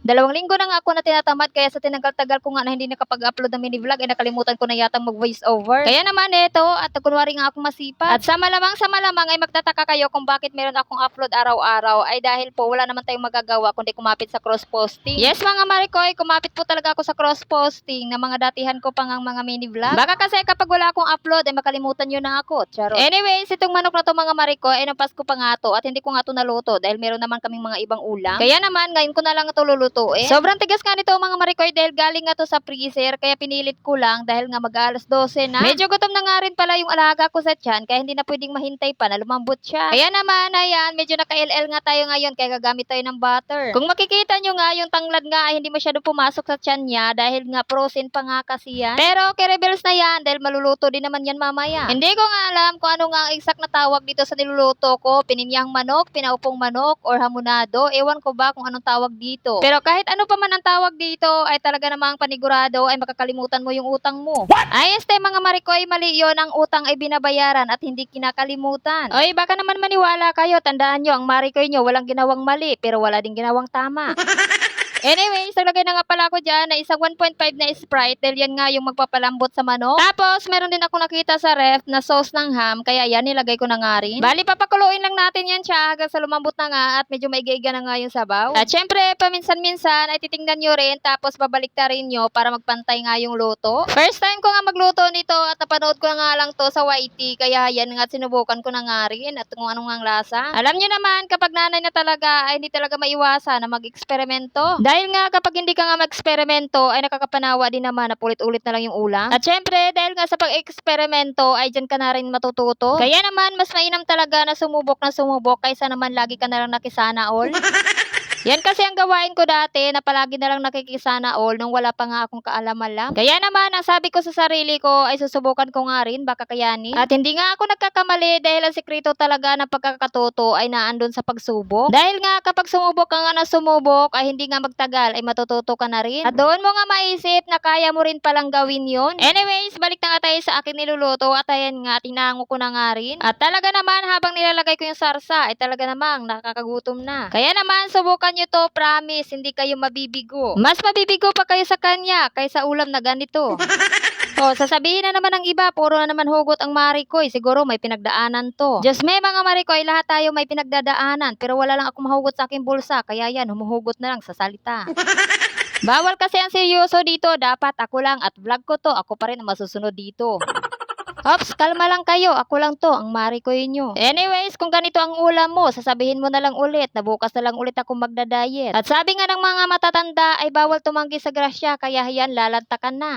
2 linggo na nga ako na tinatamad kaya sa tinagal-tagal ko nga na hindi nakapag-upload ng mini vlog ay nakalimutan ko na yatang mag voice over. Kaya naman eto at kunwari nga akong masipag. At sa malamang ay magtataka kayo kung bakit meron akong upload araw-araw ay dahil po wala naman tayong magagawa kundi kumapit sa cross posting. Yes mga Marikoy, kumapit po talaga ako sa cross posting na mga datihan ko pang ang mga mini vlog. Baka kasi kapag wala akong upload ay makalimutan nyo na ako. Charot. Anyways, itong manok na to mga Marikoy ay nang Pasko pa nga to at hindi ko nga to naluto dahil meron naman kaming mga ibang ulam. Kaya naman ngayon ko na lang ito lulutuin. Sobrang tigas nga nito mga Marikoy dahil galing nga to sa freezer kaya pinilit ko lang dahil nga mag-alas 12 na. Medyo gutom na nga rin pala yung alaga ko sa tiyan kaya hindi na pwedeng mahintay pa na lumambot siya. Kaya naman ayan, medyo naka-LL nga tayo ngayon kaya gagamit tayo ng butter. Kung makikita nyo nga yung tanglad nga ay hindi masyado pumasok sa tiyan niya dahil nga frozen pa nga kasi yan. Pero kay-rebels na yan dahil maluluto din naman yan mamaya. Hindi ko nga alam kung ano nga ang exact na tawag dito sa niluluto ko. Pininyang manok, pinaupong manok, or hamonado. Ewan ko ba kung anong tawag dito. Pero kahit ano pa man ang tawag dito ay talaga namang panigurado ay makakalimutan mo yung utang mo. Ay mga Marikoy, mali yun. Ang utang ay binabayaran at hindi kinakalimutan. Oy, baka naman maniwala kayo. Tandaan nyo, ang Marikoy nyo walang ginawang mali pero wala din ginawang tama. Anyways, naglagay na nga pala ako dyan na isang 1.5 na Sprite dahil yan nga yung magpapalambot sa manok. Tapos, meron din ako nakita sa ref na sauce ng ham, kaya yan nilagay ko na nga rin. Bali, papakuluin lang natin yan siya hanggang sa lumambot na nga at medyo maigiga na nga yung sabaw. At syempre, paminsan-minsan ay titingnan nyo rin tapos babalik ta rin nyo para magpantay nga yung luto. First time ko nga magluto nito at napanood ko na nga lang to sa YT, kaya yan nga sinubukan ko na nga rin at kung anong nga lasa. Alam nyo naman, kapag nanay na talaga ay hindi talaga maiwasan na mag-eksperimento. Dahil nga kapag hindi ka nga mag-eksperimento ay nakakapanawa din naman na ulit-ulit na lang yung ulam. At syempre dahil nga sa pag-eksperimento ay dyan ka na rin matututo. Kaya naman mas mainam talaga na sumubok kaysa naman lagi ka na lang nakisana all. Yan kasi ang gawain ko dati na palagi na lang nakikisana all nung wala pa nga akong kaalaman. Kaya naman ang sabi ko sa sarili ko ay susubukan ko nga rin baka kayanin. At hindi nga ako nagkakamali dahil ang sekreto talaga ng pagkakatuto ay naandun sa pagsubok. Dahil nga kapag sumubok ka nga na sumubok ay hindi nga magtagal ay matututo ka na rin. At doon mo nga maisip na kaya mo rin palang gawin yon. Anyways, balik na nga tayo sa akin niluluto at ayan nga tinango ko na nga rin. At talaga naman habang nilalagay ko yung sarsa ay talaga namang nakakagutom na. Kaya naman subukan nyo to, promise, hindi kayo mabibigo. Mas mabibigo pa kayo sa kanya kaysa ulam na ganito. O, sasabihin na naman ng iba, puro na naman hugot ang Marikoy. Siguro may pinagdaanan to. Diyos may mga Marikoy, lahat tayo may pinagdadaanan. Pero wala lang akong mahugot sa aking bulsa. Kaya yan, humuhugot na lang sa salita. Bawal kasi ang seryoso dito. Dapat ako lang at vlog ko to. Ako pa rin ang masusunod dito. Ops, kalma lang kayo. Ako lang to, ang Marikoy nyo. Anyways, kung ganito ang ulam mo, sasabihin mo na lang ulit na bukas na lang ulit ako magda-diet. At sabi nga ng mga matatanda ay bawal tumanggi sa grasya, kaya yan lalantakan na.